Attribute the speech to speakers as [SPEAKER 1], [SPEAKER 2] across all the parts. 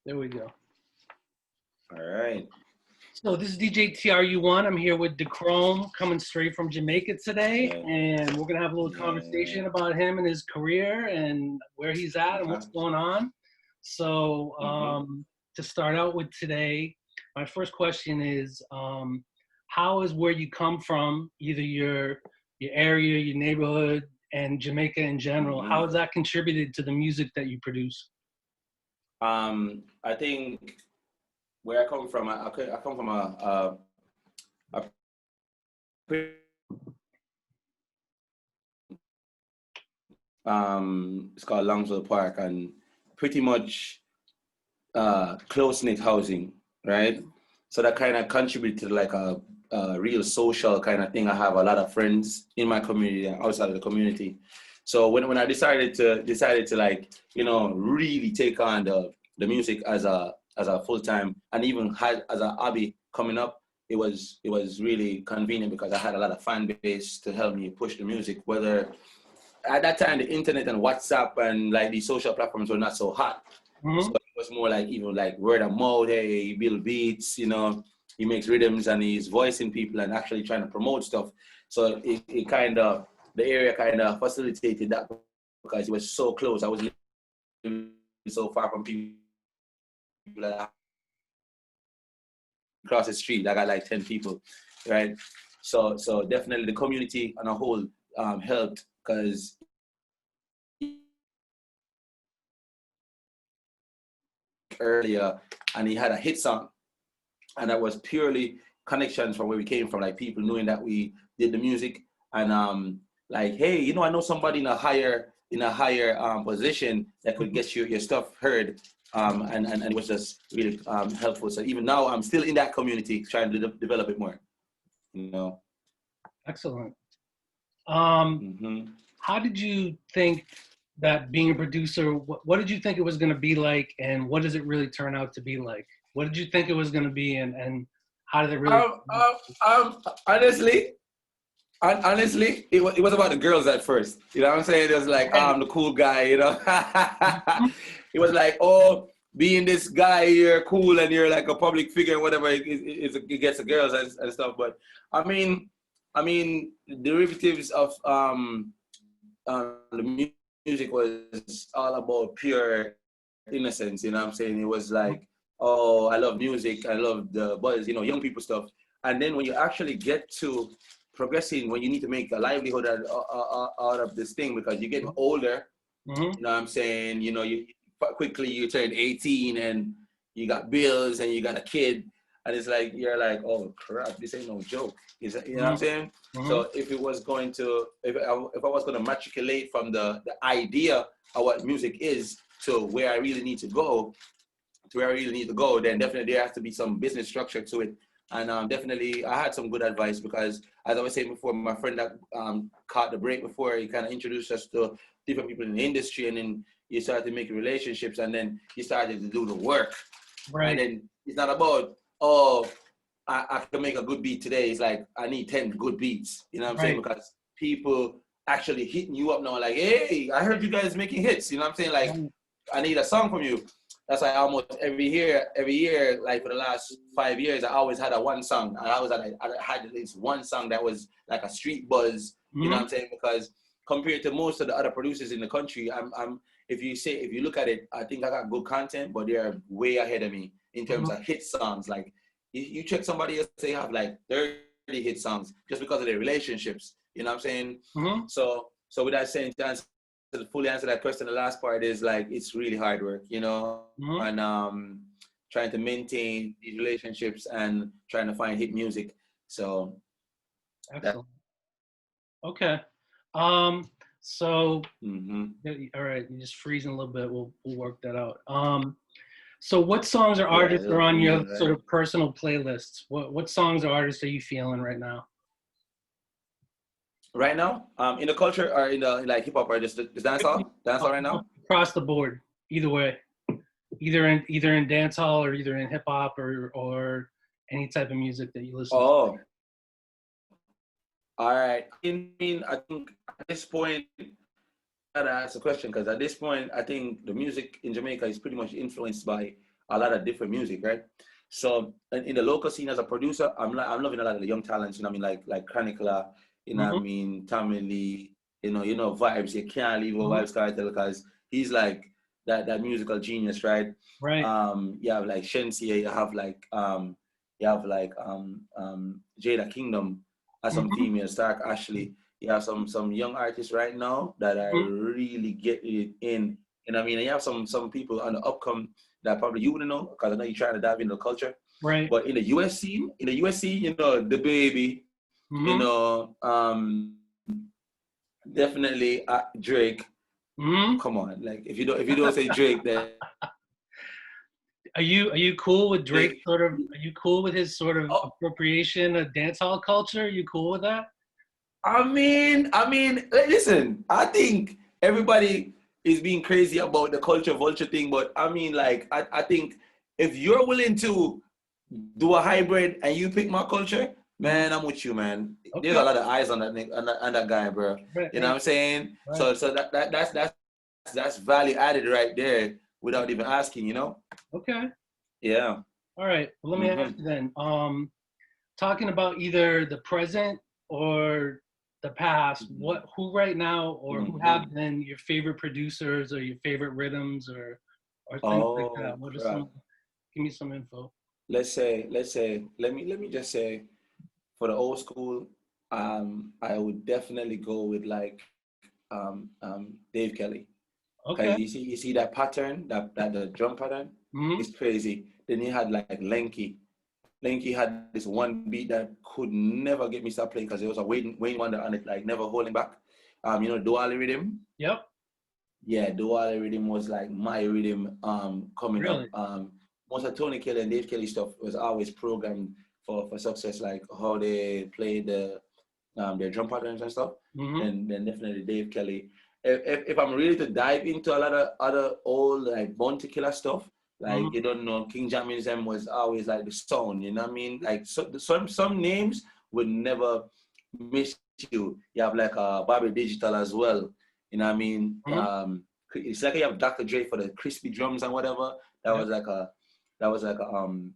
[SPEAKER 1] There we go.
[SPEAKER 2] All right.
[SPEAKER 1] So this is DJ TRU1. I'm here with Dakrome, coming straight from Jamaica today,
[SPEAKER 2] Yeah.
[SPEAKER 1] and we're gonna have a little
[SPEAKER 2] Yeah.
[SPEAKER 1] conversation about him and his career and where he's at and
[SPEAKER 2] Okay.
[SPEAKER 1] what's going on. So
[SPEAKER 2] Mm-hmm.
[SPEAKER 1] to start out with today, my first question is, how is where you come from, either your area, your neighborhood, and Jamaica in general, how
[SPEAKER 2] Mm-hmm.
[SPEAKER 1] has that contributed to the music that you produce?
[SPEAKER 2] I think where I come from, I come from a it's called Longswell Park, and pretty much close knit housing, right? So that kind of contributed to like a real social kind of thing. I have a lot of friends in my community and outside of the community. So when I decided to like really take on the music as a full time and even had as a hobby coming up, it was really convenient because I had a lot of fan base to help me push the music. Whether at that time the internet and WhatsApp and like these social platforms were not so hot, so
[SPEAKER 1] Mm-hmm.
[SPEAKER 2] it was more like even like word of mouth. Hey, he build beats, he makes rhythms and he's voicing people and actually trying to promote stuff. So it kind of the area kind of facilitated that because it was so close. I was living so far from people that across the street. I got like 10 people, right? So definitely the community on a whole helped because earlier and he had a hit song and that was purely connections from where we came from, like people knowing that we did the music and like, hey, I know somebody in a higher position that could get your stuff heard. And it was just really helpful. So even now, I'm still in that community trying to develop it more. You know.
[SPEAKER 1] Excellent. Um,
[SPEAKER 2] Mm-hmm.
[SPEAKER 1] how did you think that being a producer, what did you think it was going to be like, and what does it really turn out to be like? What did you think it was going to be, and how did it really?
[SPEAKER 2] Honestly, honestly, it was about the girls at first. You know what I'm saying? It was like,
[SPEAKER 1] Right.
[SPEAKER 2] the cool guy, It was like, oh, being this guy, you're cool and you're like a public figure, whatever, it gets the girls and stuff. But I mean, derivatives of the music was all about pure innocence, you know what I'm saying? It was like, oh, I love music, I love the buzz, young people stuff. And then when you actually get to progressing, when you need to make a livelihood out of this thing because you're getting older,
[SPEAKER 1] Mm-hmm.
[SPEAKER 2] you know what I'm saying? You quickly you turn 18 and you got bills and you got a kid, and it's like you're like, oh crap, this ain't no joke. You know what I'm saying?
[SPEAKER 1] Mm-hmm.
[SPEAKER 2] So if it was going to, if I was going to matriculate from the idea of what music is to where I really need to go, then definitely there has to be some business structure to it. And definitely, I had some good advice because, as I was saying before, my friend that caught the break before, he kind of introduced us to different people in the industry, and then you started making relationships, and then you started to do the work. And
[SPEAKER 1] Right.
[SPEAKER 2] then it's not about, oh, I can make a good beat today. It's like, I need 10 good beats. You know what I'm saying?
[SPEAKER 1] Right.
[SPEAKER 2] Because people actually hitting you up now, like, hey, I heard you guys making hits. You know what I'm saying? Like,
[SPEAKER 1] Right.
[SPEAKER 2] I need a song from you. That's why almost every year, like for the last 5 years, I always had a one song. I had at least one song that was like a street buzz. You know what
[SPEAKER 1] Mm-hmm.
[SPEAKER 2] I'm saying? Because compared to most of the other producers in the country, if you look at it, I think I got good content, but they're way ahead of me in terms
[SPEAKER 1] Mm-hmm.
[SPEAKER 2] of hit songs. Like you check somebody else, they have like 30 hit songs just because of their relationships. You know what I'm saying?
[SPEAKER 1] Mm-hmm.
[SPEAKER 2] So with that saying, to fully answer that question, the last part is like it's really hard work, and
[SPEAKER 1] Mm-hmm.
[SPEAKER 2] trying to maintain these relationships and trying to find hit music. So that.
[SPEAKER 1] Excellent. Okay. Um, so
[SPEAKER 2] Mm-hmm.
[SPEAKER 1] all right, you're just freezing a little bit. We'll work that out. So what songs or
[SPEAKER 2] Yeah, a
[SPEAKER 1] artists are
[SPEAKER 2] little
[SPEAKER 1] on your
[SPEAKER 2] freezing,
[SPEAKER 1] sort
[SPEAKER 2] right?
[SPEAKER 1] of personal playlists? What songs or artists are you feeling right now?
[SPEAKER 2] Right now, in the culture or in the like hip hop or just the dancehall right now.
[SPEAKER 1] Across the board, either way, either in dance hall or either in hip hop or any type of music that you listen to.
[SPEAKER 2] Oh, all right. I think at this point, I gotta ask a question because at this point, I think the music in Jamaica is pretty much influenced by a lot of different music, right? So in the local scene as a producer, I'm loving a lot of the young talents, you know what I mean, like Chronicler, you know what I
[SPEAKER 1] Mm-hmm.
[SPEAKER 2] mean, Tommy Lee, you know, Vibes. You can't leave a
[SPEAKER 1] Mm-hmm.
[SPEAKER 2] Vibes Cartel because he's like that musical genius, right?
[SPEAKER 1] Right.
[SPEAKER 2] You have like Shensi, you have like Jada Kingdom as some
[SPEAKER 1] Mm-hmm.
[SPEAKER 2] female, Stark Ashley. You have some young artists right now that are
[SPEAKER 1] Mm-hmm.
[SPEAKER 2] really getting it in. You know what I mean? And you have some people on the upcome that probably you wouldn't know because I know you're trying to dive into the culture.
[SPEAKER 1] Right.
[SPEAKER 2] But in the US scene, you know, the baby, you
[SPEAKER 1] Mm-hmm.
[SPEAKER 2] know, definitely Drake.
[SPEAKER 1] Mm-hmm.
[SPEAKER 2] Come on, like if you don't say Drake, then
[SPEAKER 1] Are you cool with Drake
[SPEAKER 2] they,
[SPEAKER 1] sort of? Are you cool with his sort of
[SPEAKER 2] oh,
[SPEAKER 1] appropriation of dancehall culture? Are you cool with that?
[SPEAKER 2] listen, I think everybody is being crazy about the culture vulture thing, but I mean, like, I think if you're willing to do a hybrid and you pick my culture,
[SPEAKER 1] Mm-hmm.
[SPEAKER 2] man, I'm with you, man. There's a
[SPEAKER 1] Okay.
[SPEAKER 2] lot of eyes on on that guy, bro.
[SPEAKER 1] Right.
[SPEAKER 2] You know what
[SPEAKER 1] Right.
[SPEAKER 2] I'm saying?
[SPEAKER 1] Right.
[SPEAKER 2] So that's value added right there without even asking, you know?
[SPEAKER 1] Okay.
[SPEAKER 2] Yeah.
[SPEAKER 1] All right. Well, let me ask
[SPEAKER 2] Mm-hmm.
[SPEAKER 1] you then. Talking about either the present or the past,
[SPEAKER 2] Mm-hmm.
[SPEAKER 1] who right now or who
[SPEAKER 2] Mm-hmm.
[SPEAKER 1] have been your favorite producers or your favorite rhythms or things like that?
[SPEAKER 2] Oh
[SPEAKER 1] What are
[SPEAKER 2] crap.
[SPEAKER 1] some? Give me some info.
[SPEAKER 2] Let me just say for the old school, I would definitely go with like Dave Kelly. Cause
[SPEAKER 1] Okay.
[SPEAKER 2] you see that pattern, that the drum pattern,
[SPEAKER 1] Mm-hmm.
[SPEAKER 2] it's crazy. Then you had like Lenky. Lenky had this one beat that could never get me stop playing because there was a Wayne Wonder on it, like never holding back. You know, Dual rhythm.
[SPEAKER 1] Yep.
[SPEAKER 2] Yeah, Dual rhythm was like my rhythm coming up.
[SPEAKER 1] Really.
[SPEAKER 2] Most of Tony Kelly and Dave Kelly stuff was always programmed for success, like how they play their drum patterns and stuff.
[SPEAKER 1] Mm-hmm.
[SPEAKER 2] Then definitely Dave Kelly. If I'm really to dive into a lot of other old like Bounty Killer stuff, like you
[SPEAKER 1] Mm-hmm.
[SPEAKER 2] don't know, King Jamism was always like the sound, you know what I mean? Like some names would never miss you. You have like Bobby Digital as well, you know what I mean?
[SPEAKER 1] Mm-hmm.
[SPEAKER 2] It's like you have Dr. Dre for the crispy drums and whatever. That
[SPEAKER 1] Yep.
[SPEAKER 2] was like a that was like um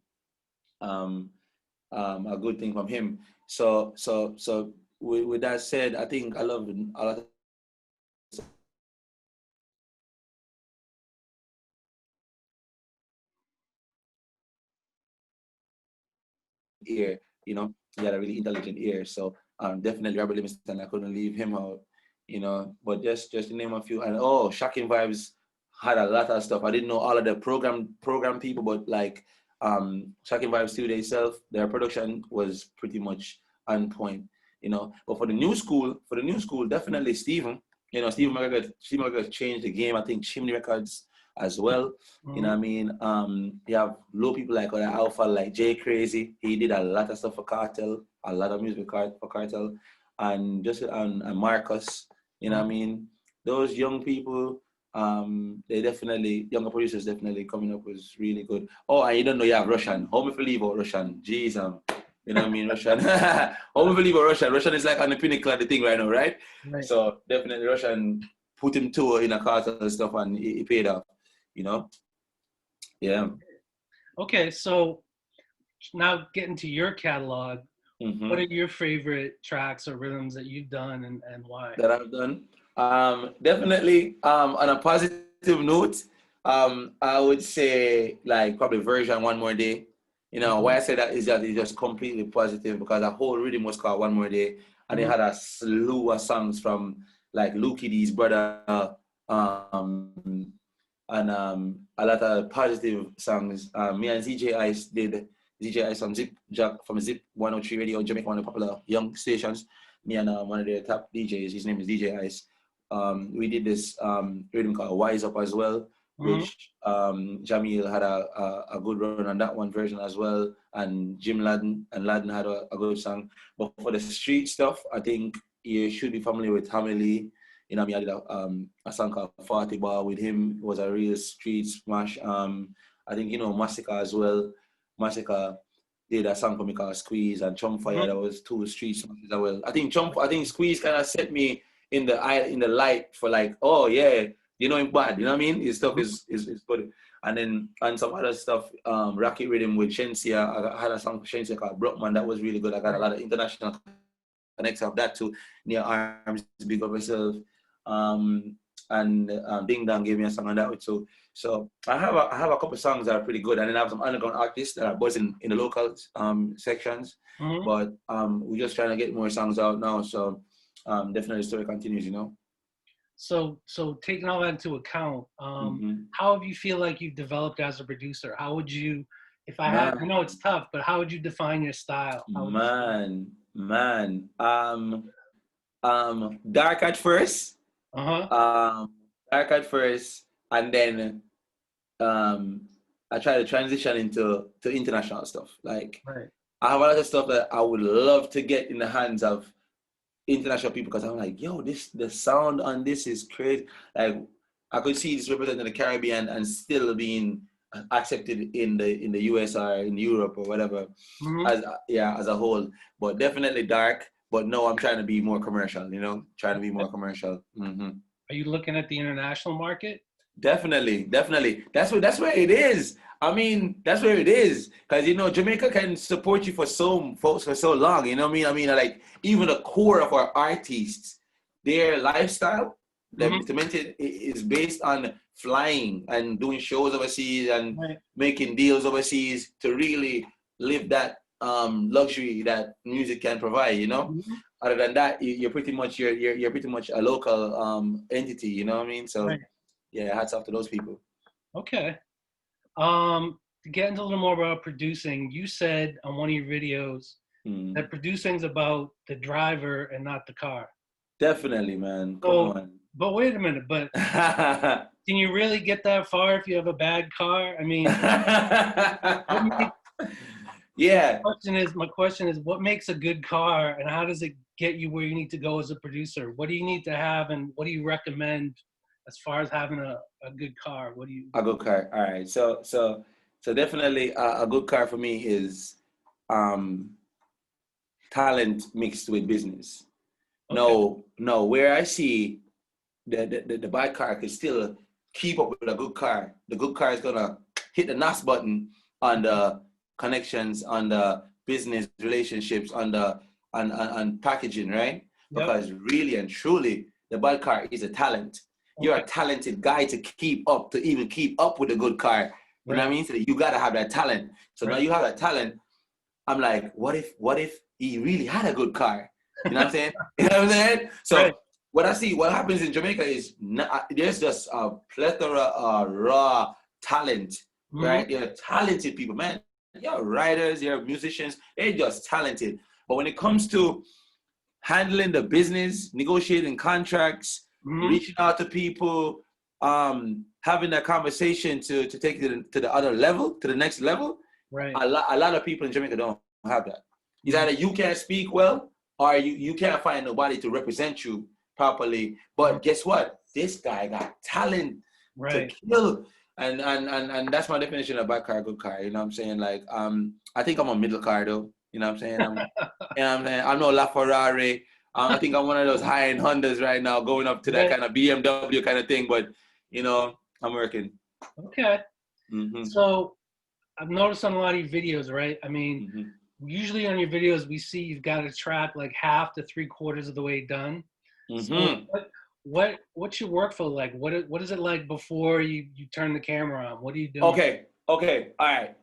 [SPEAKER 2] a good thing from him. So with that said, I think I love a lot of ear, you know, he had a really intelligent ear. So definitely Robert Livingston, I couldn't leave him out, you know. But just to name a few, and Shocking Vibes had a lot of stuff. I didn't know all of the program people, but like Shocking Vibes Studio itself, their production was pretty much on point, you know. But for the new school, definitely Stephen. You know, Stephen McGregor changed the game. I think Chimney Records as well. You know
[SPEAKER 1] Mm-hmm.
[SPEAKER 2] what I mean? You have low people like Alpha, like Jay Crazy. He did a lot of stuff for Cartel, a lot of music for Cartel, and just and Marcus. You know what I
[SPEAKER 1] Mm-hmm.
[SPEAKER 2] mean? Those young people, they definitely younger producers definitely coming up was really good. Oh, and you don't know you have Russian. How me believe about Russian? Jeez, you know what I mean? Russian. How me believe about Russian? Russian is like on the pinnacle of the thing right now, right?
[SPEAKER 1] Right.
[SPEAKER 2] So definitely Russian put him to in a Cartel and stuff, and it paid off. You know? Yeah.
[SPEAKER 1] Okay. So now getting to your catalog, what are
[SPEAKER 2] Mm-hmm.
[SPEAKER 1] your favorite tracks or rhythms that you've done and why?
[SPEAKER 2] That I've done. Definitely on a positive note, I would say like probably version One More Day. You know,
[SPEAKER 1] Mm-hmm.
[SPEAKER 2] why I say that is that it's just completely positive because the whole rhythm was called One More Day. And they
[SPEAKER 1] Mm-hmm.
[SPEAKER 2] had a slew of songs from like Lukie D's brother, and a lot of positive songs. Me and ZJ Ice did ZJ Ice from Zip Jack from Zip 103 Radio, Jamaica, one of the popular young stations. Me and one of their top DJs, his name is DJ Ice. We did this rhythm called Wise Up as well,
[SPEAKER 1] Mm-hmm.
[SPEAKER 2] which Jamil had a good run on that one version as well, and Jim Ladden and Ladden had a good song. But for the street stuff, I think you should be familiar with Tommy Lee. You know, I did a song called 40 Bar with him. It was a real street smash. I think, you know, Massacre as well. Massacre did a song for me called Squeeze, and Chum Fire, that was two street smashes as well. I think Squeeze kind of set me in the light for like, oh yeah, you know him bad, you know what I mean? His stuff is good. And then and some other stuff, Rocket Rhythm with Shensia. I had a song for Shensia called Brockman that was really good. I got a lot of international connects of that too. Near Arms, Big Up Yourself. And Ding Dong gave me a song on that too. So I have a couple songs that are pretty good, and then I have some underground artists that are buzzing in the local sections. But we're just trying to get more songs out now. So definitely the story continues, you know.
[SPEAKER 1] So taking all that into account, how have you feel like you've developed as a producer? How would you, if I had, I know it's tough, but how would you define your style?
[SPEAKER 2] Dark at first.
[SPEAKER 1] Uh-huh.
[SPEAKER 2] Dark at first, and then I try to transition into international stuff. Like I have a lot of stuff that I would love to get in the hands of international people, because I'm like, yo, the sound on this is crazy. Like I could see this represented in the Caribbean and still being accepted in the U.S.A. or in Europe or whatever, as a whole. But definitely dark. But no, I'm trying to be more commercial. You know, trying to be more commercial.
[SPEAKER 1] Are you looking at the international market?
[SPEAKER 2] Definitely. That's where it is. I mean, that's where it is. Because, you know, Jamaica can support you for so long. You know what I mean? Like, even the core of our artists, their lifestyle, is based on flying and doing shows overseas and making deals overseas to really live that luxury that music can provide, you know. Other than that, you're pretty much a local entity, you know what I mean? So yeah, hats off to those people.
[SPEAKER 1] Okay. To get into a little more about producing, you said on one of your videos that producing's about the driver and not the car.
[SPEAKER 2] Definitely, man. Come on.
[SPEAKER 1] But wait a minute, but can you really get that far if you have a bad car? I mean,
[SPEAKER 2] yeah.
[SPEAKER 1] My question is, what makes a good car, and how does it get you where you need to go as a producer? What do you need to have, and what do you recommend as far as having a good car? What do you?
[SPEAKER 2] A good car. All right. So definitely a good car for me is talent mixed with business. Okay. No, where I see the bad car can still keep up with a good car. The good car is gonna hit the NAS button on the connections, on the business relationships, on the on packaging, right? Because really and truly, the bad car is a talent. You're a talented guy to keep up with a good car. You know what I mean? So you gotta have that talent. So now you have that talent. I'm like, what if he really had a good car? You know what I'm saying? You know what I'm saying? So what I see, what happens in Jamaica is there's just a plethora of raw talent, right? They're talented people, man. You're writers, you're musicians, they're just talented. But when it comes to handling the business, negotiating contracts, reaching out to people, having that conversation to take it to the other level, to the next level, a lot of people in Jamaica don't have that. It's either you can't speak well, or you can't find nobody to represent you properly. But guess what? This guy got talent to kill. And that's my definition of bad car, good car. You know what I'm saying? Like, I think I'm a middle car though. You know what I'm saying? You know what I'm saying? I'm no LaFerrari. I think I'm one of those high-end Hondas right now, going up to that kind of BMW kind of thing. But, you know, I'm working.
[SPEAKER 1] Okay. So I've noticed on a lot of your videos, right? I mean, usually on your videos, we see you've got a track like half to 3/4 of the way done. So what's your workflow like? What is it like before you turn the camera on? What are you doing?
[SPEAKER 2] Okay. All right.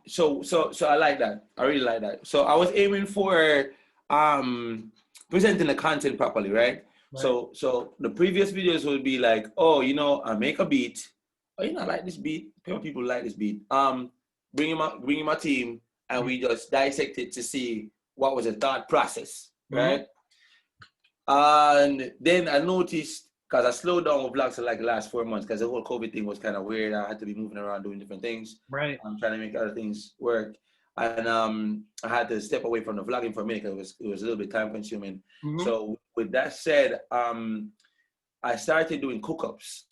[SPEAKER 2] So I like that. I really like that. So I was aiming for presenting the content properly, right? So the previous videos would be like, oh, you know, I make a beat. Oh, you know, I like this beat. People like this beat. Bring in my team, and we just dissect it to see what was the thought process, right? And then I noticed, because I slowed down with vlogs for like the last 4 months, because the whole COVID thing was kind of weird. I had to be moving around doing different things. I'm trying to make other things work. And I had to step away from the vlogging for a minute because it was a little bit time consuming. So with that said, I started doing cook-ups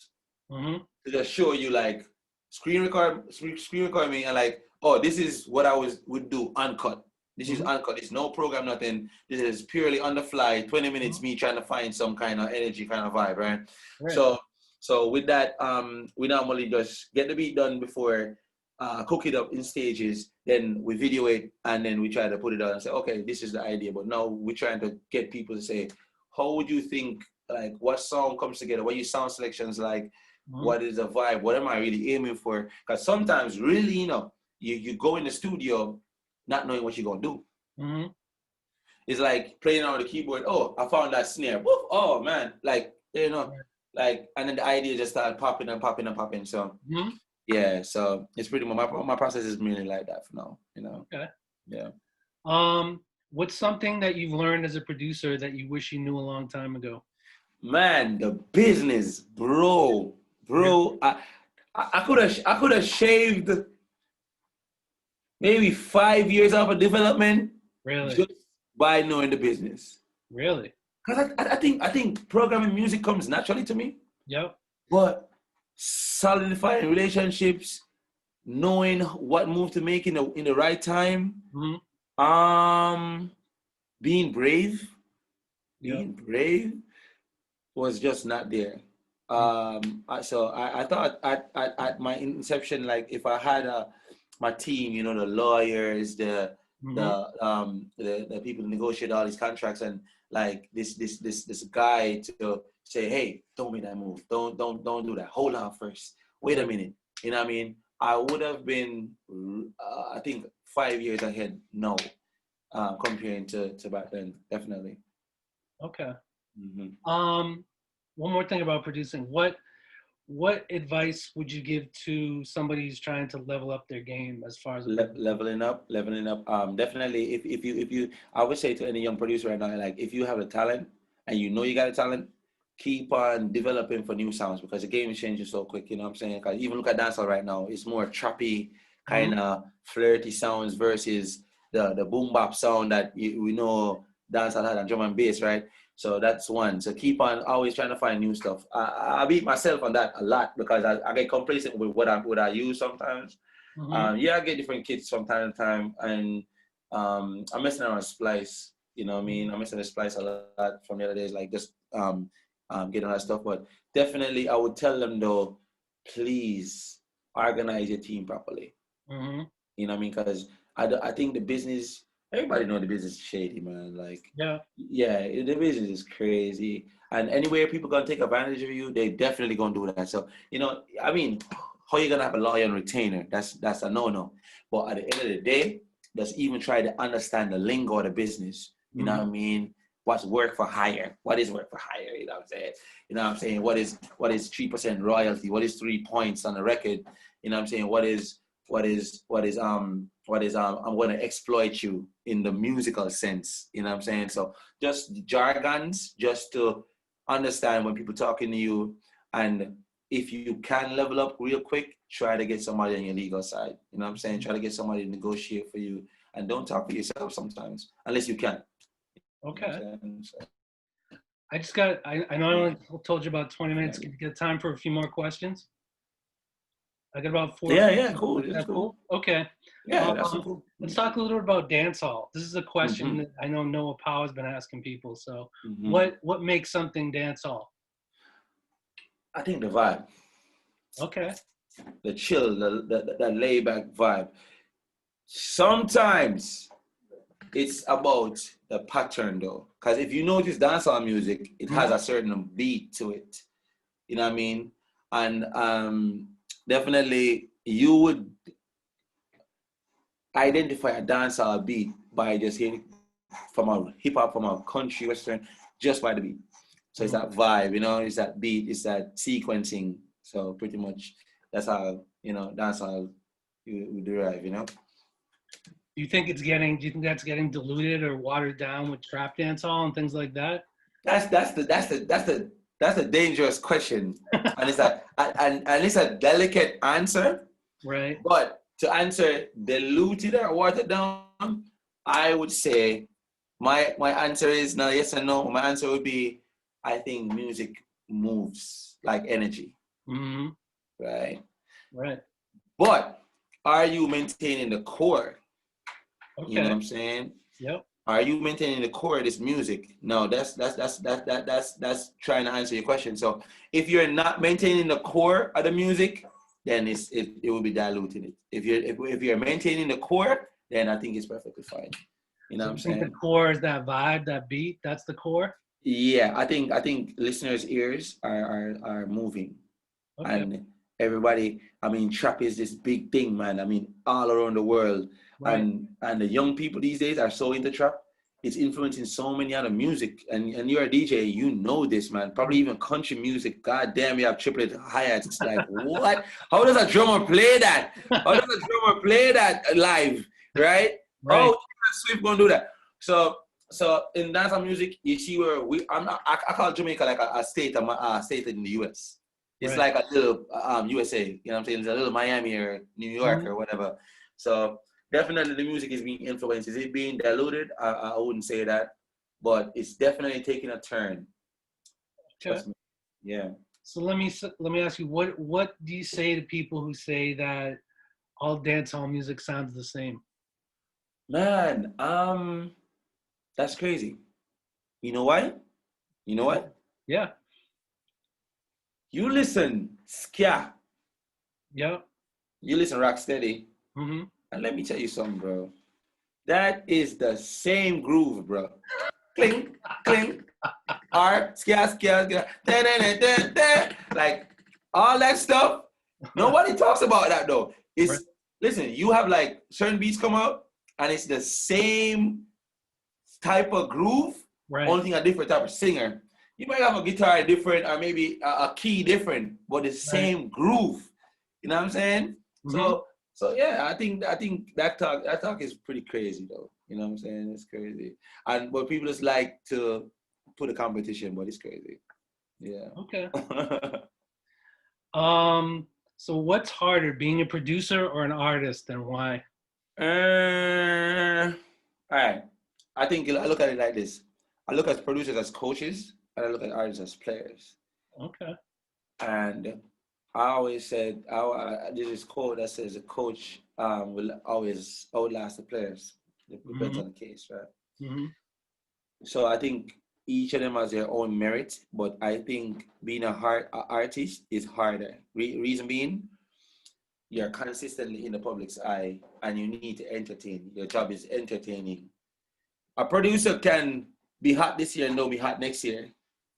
[SPEAKER 2] to just show you, like, screen record me, and like, oh, this is what I would do uncut. This is uncut. It's no program, nothing. This is purely on the fly, 20 minutes me trying to find some kind of energy, kind of vibe, right? So So with that, we normally just get the beat done before, cook it up in stages, then we video it, and then we try to put it on and say, okay, this is the idea. But now we're trying to get people to say, how would you think, like, what song comes together? What your sound selections like? What is the vibe? What am I really aiming for? Because sometimes really, you go in the studio not knowing what you're going to do. It's like playing on the keyboard. Oh, I found that snare. Woof, oh, man. Like, like, and then the idea just started popping and popping and popping. So, yeah, so it's pretty much, my process is really like that for now,
[SPEAKER 1] Okay.
[SPEAKER 2] Yeah.
[SPEAKER 1] What's something that you've learned as a producer that you wish you knew a long time ago?
[SPEAKER 2] Man, the business, bro. I could have shaved maybe 5 years off of development.
[SPEAKER 1] Really?
[SPEAKER 2] Just by knowing the business.
[SPEAKER 1] Really?
[SPEAKER 2] Because I think programming music comes naturally to me.
[SPEAKER 1] Yep.
[SPEAKER 2] But solidifying relationships, knowing what move to make in the right time, being brave was just not there. So I thought at my inception, like if I had my team, the lawyers, the people who negotiate all these contracts, and like this guy to say, hey, don't make that move, don't do that, hold on first, wait a minute, you know what I mean? I would have been I think 5 years ahead now, comparing to back then, definitely.
[SPEAKER 1] Okay. One more thing about producing. What advice would you give to somebody who's trying to level up their game as far as
[SPEAKER 2] leveling up? Definitely, if you, I would say to any young producer right now, like if you have a talent and you got a talent, keep on developing for new sounds, because the game is changing so quick. You know what I'm saying? Because even look at dancehall right now, it's more trappy, kind of flirty sounds versus the boom bap sound that we know dancehall had on drum and bass, right? So that's one. So keep on always trying to find new stuff. I beat myself on that a lot because I get complacent with what I use sometimes. I get different kits from time to time, and I'm messing around with Splice. You know what I mean? I'm messing with Splice a lot from the other days, like just getting all that stuff. But definitely, I would tell them though, please organize your team properly. You know what I mean? Because I think the business. Everybody know the business is shady, man. Like, yeah, the business is crazy. And anywhere people gonna take advantage of you, they definitely gonna do that. So, I mean, how you gonna have a loyal retainer? That's a no-no. But at the end of the day, let's even try to understand the lingo of the business. You know what I mean? What's work for hire? What is work for hire? You know what I'm saying? You know what I'm saying? What is 3% royalty? What is 3 points on the record? You know what I'm saying? I'm going to exploit you in the musical sense, you know what I'm saying? So just jargons, just to understand when people talking to you, and if you can level up real quick, try to get somebody on your legal side, you know what I'm saying? Try to get somebody to negotiate for you, and don't talk for yourself sometimes, unless you can.
[SPEAKER 1] Okay. I know I only told you about 20 minutes. Can you get time for a few more questions? I got about 4.
[SPEAKER 2] Yeah, cool. That's cool.
[SPEAKER 1] Okay.
[SPEAKER 2] Yeah, that's cool.
[SPEAKER 1] Let's talk a little bit about dancehall. This is a question that I know Noah Powell has been asking people. So, what makes something dancehall?
[SPEAKER 2] I think the vibe.
[SPEAKER 1] Okay.
[SPEAKER 2] The chill, the laid back vibe. Sometimes it's about the pattern though, because if you notice dancehall music, it has a certain beat to it. You know what I mean? And definitely you would identify a dancehall beat by just hearing from a hip hop, from a country western, just by the beat. So it's that vibe, it's that beat, it's that sequencing. So pretty much that's how dancehall you derive.
[SPEAKER 1] Do you think that's getting diluted or watered down with trap dancehall and things like that?
[SPEAKER 2] That's a dangerous question, and it's a delicate answer.
[SPEAKER 1] Right.
[SPEAKER 2] But to answer diluted or watered down, I would say my answer is not yes and no. My answer would be, I think music moves like energy. Right. But are you maintaining the core?
[SPEAKER 1] Okay.
[SPEAKER 2] You know what I'm saying?
[SPEAKER 1] Yep.
[SPEAKER 2] are you maintaining the core of this music? No, that's trying to answer your question. So if you're not maintaining the core of the music, then it will be diluting it. If you're maintaining the core, then I think it's perfectly fine. You know
[SPEAKER 1] So
[SPEAKER 2] what I'm
[SPEAKER 1] you think
[SPEAKER 2] saying?
[SPEAKER 1] the core is that vibe, that beat? That's the core?
[SPEAKER 2] Yeah, I think listeners' ears are moving.
[SPEAKER 1] Okay.
[SPEAKER 2] And everybody, I mean, trap is this big thing, man. I mean, all around the world.
[SPEAKER 1] Right.
[SPEAKER 2] And the young people these days are so into trap. It's influencing so many other music. And you're a DJ, you know this, man. Probably even country music. God damn, you have triplet hi-hats. Like, what? How does a drummer play that? How does a drummer play that live? Right?
[SPEAKER 1] Right.
[SPEAKER 2] Oh, Swift gonna do that. So in dancehall music, you see where I call Jamaica like a state in the U.S. It's
[SPEAKER 1] Right.
[SPEAKER 2] like a little U.S.A. You know what I'm saying? It's a little Miami or New York or whatever. So definitely the music is being influenced. Is it being diluted? I wouldn't say that, but it's definitely taking a turn.
[SPEAKER 1] Okay.
[SPEAKER 2] Trust me. Yeah.
[SPEAKER 1] So let me ask you, what do you say to people who say that all dancehall music sounds the same?
[SPEAKER 2] Man, that's crazy. You know why? You know what?
[SPEAKER 1] Yeah.
[SPEAKER 2] You listen ska.
[SPEAKER 1] Yeah.
[SPEAKER 2] You listen Rocksteady.
[SPEAKER 1] Mm-hmm.
[SPEAKER 2] And let me tell you something, bro. That is the same groove, bro. Clink, clink. R, ska, ska, ska. Da, da, da, da, da. Like, all that stuff. Nobody talks about that, though.
[SPEAKER 1] Right.
[SPEAKER 2] Listen, you have, like, certain beats come out, and it's the same type of groove,
[SPEAKER 1] Right.
[SPEAKER 2] only thing a different type of singer. You might have a guitar different or maybe a key different, but the same groove. You know what I'm saying?
[SPEAKER 1] Mm-hmm.
[SPEAKER 2] So yeah, I think that talk is pretty crazy though. You know what I'm saying? It's crazy. And but people just like to put a competition, but it's crazy. Yeah.
[SPEAKER 1] Okay. So what's harder, being a producer or an artist, and why?
[SPEAKER 2] All right. I think I look at it like this. I look at producers as coaches, and I look at artists as players.
[SPEAKER 1] Okay.
[SPEAKER 2] And I always said, there's this quote that says a coach will always outlast the players. It depends on the case, right?
[SPEAKER 1] Mm-hmm.
[SPEAKER 2] So I think each of them has their own merit, but I think being a artist is harder. Reason being, you're consistently in the public's eye and you need to entertain. Your job is entertaining. A producer can be hot this year and don't be hot next year,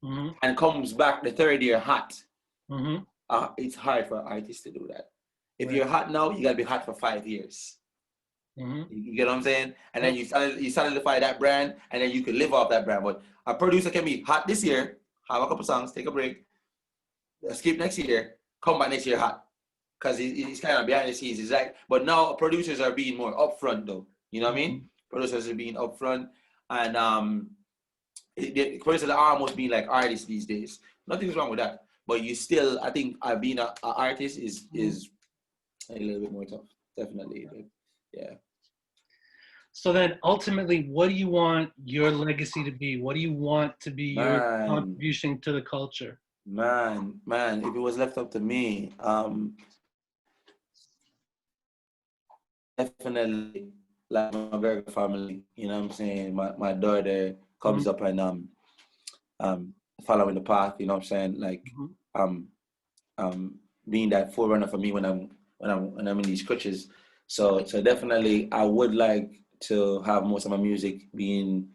[SPEAKER 2] and comes back the third year hot. It's hard for an artist to do that. If you're hot now, you gotta be hot for 5 years. You get what I'm saying? And then you solidify that brand, and then you can live off that brand. But a producer can be hot this year, have a couple songs, take a break, skip next year, come back next year hot. Because he's kind of behind the scenes. It's like, but now producers are being more upfront though. You know what I mean? Producers are being upfront, and producers are almost being like artists these days. Nothing's wrong with that. But you still, I think, being an artist is a little bit more tough. Definitely. But yeah.
[SPEAKER 1] So then ultimately, what do you want your legacy to be? What do you want to be your contribution to the culture?
[SPEAKER 2] Man, if it was left up to me, definitely like my very family, you know what I'm saying? My daughter comes up and following the path, you know what I'm saying? Like being that forerunner for me when I'm in these crutches. So definitely I would like to have most of my music being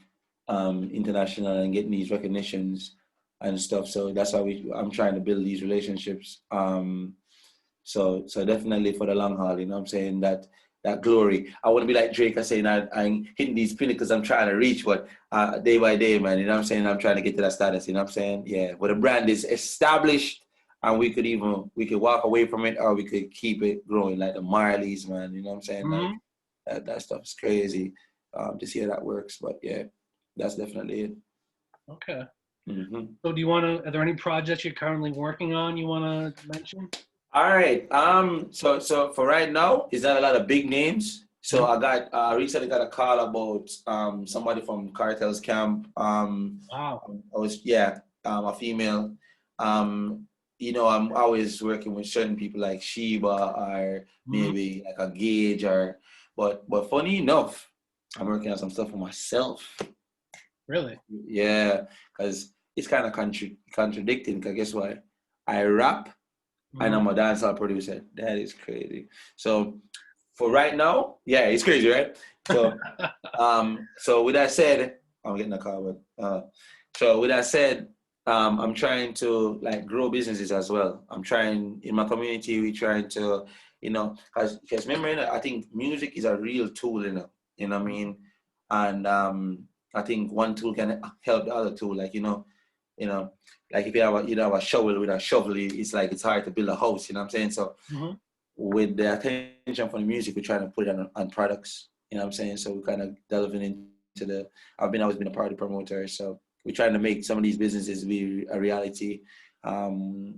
[SPEAKER 2] international and getting these recognitions and stuff. So that's why I'm trying to build these relationships. So definitely for the long haul, you know what I'm saying, that glory. I want to be like Drake saying I'm hitting these pinnacles I'm trying to reach, but day by day, man, you know what I'm saying, I'm trying to get to that status, you know what I'm saying? Yeah, but the brand is established and we could walk away from it or we could keep it growing like the Marleys, man, you know what I'm saying? Like that stuff is crazy to see how that works, but yeah, that's definitely it.
[SPEAKER 1] Okay. So are there any projects you're currently working on you want to mention?
[SPEAKER 2] All right. So for right now, is that a lot of big names? So I recently got a call about somebody from Cartel's camp.
[SPEAKER 1] Wow.
[SPEAKER 2] A female. You know, I'm always working with certain people like Sheba or maybe like a Gage but funny enough, I'm working on some stuff for myself.
[SPEAKER 1] Really?
[SPEAKER 2] Yeah, because it's kind of contradicting. Because guess what? I rap and I'm a dancehall producer. That is crazy. So for right now, yeah, it's crazy, right? So, so with that said, I'm getting a call, but so with that said, I'm trying to like grow businesses as well. I'm trying in my community. We trying to, because remember, I think music is a real tool, you know what I mean, and I think one tool can help the other tool, like like if you have a shovel with a shovel, it's like it's hard to build a house. You know what I'm saying? So with the attention from the music, we're trying to put it on products. You know what I'm saying? So we're kind of delving into I've always been a party promoter, so we're trying to make some of these businesses be a reality.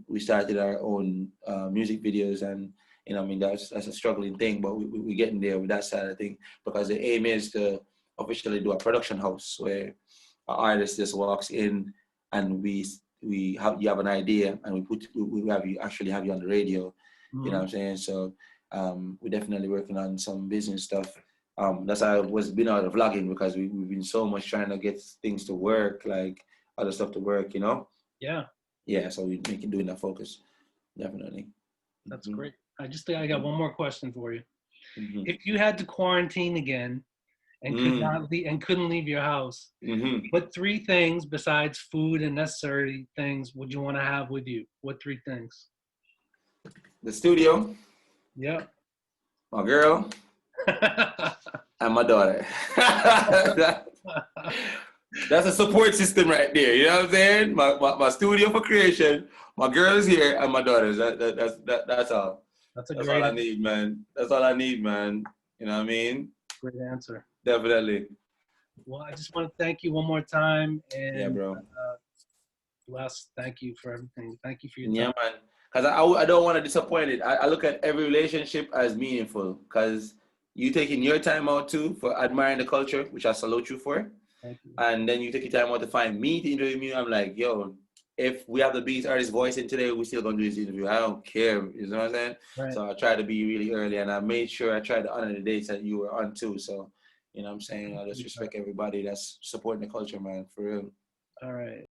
[SPEAKER 2] We started our own music videos, and I mean that's a struggling thing, but we're getting there with that side of thing, because the aim is to officially do a production house where an artist just walks in and you have an idea, and we have you on the radio. You know what I'm saying? So we're definitely working on some business stuff. That's why I was been out of vlogging, because we've been so much trying to get things to work, like other stuff to work,
[SPEAKER 1] Yeah.
[SPEAKER 2] Yeah, so we're doing that focus, definitely.
[SPEAKER 1] That's great. I just think I got one more question for you. If you had to quarantine again and couldn't leave your house, what 3 things besides food and necessary things would you want to have with you? What 3 things?
[SPEAKER 2] The studio.
[SPEAKER 1] Yeah.
[SPEAKER 2] My girl. And my daughter. That's a support system right there. You know what I'm saying? My studio for creation, my girl's here, and my daughter's. That's all. That's all I need, man. That's all I need, man. You know what I mean?
[SPEAKER 1] Great answer.
[SPEAKER 2] Definitely.
[SPEAKER 1] Well, I just want to thank you one more time, and
[SPEAKER 2] yeah, bro.
[SPEAKER 1] Les, thank you for everything. Thank you for your time.
[SPEAKER 2] Yeah, man. Because I don't want to disappoint it. I look at every relationship as meaningful, because you taking your time out too for admiring the culture, which I salute you for.
[SPEAKER 1] Thank you.
[SPEAKER 2] And then you take your time out to find me to interview me. I'm like, yo, if we have the Beats Artist voice in today, we're still going to do this interview. I don't care. You know what I'm saying? Right. So I try to be really early, and I made sure I tried to honor the dates that you were on too. So, you know what I'm saying? I just respect everybody that's supporting the culture, man, for real.
[SPEAKER 1] All right.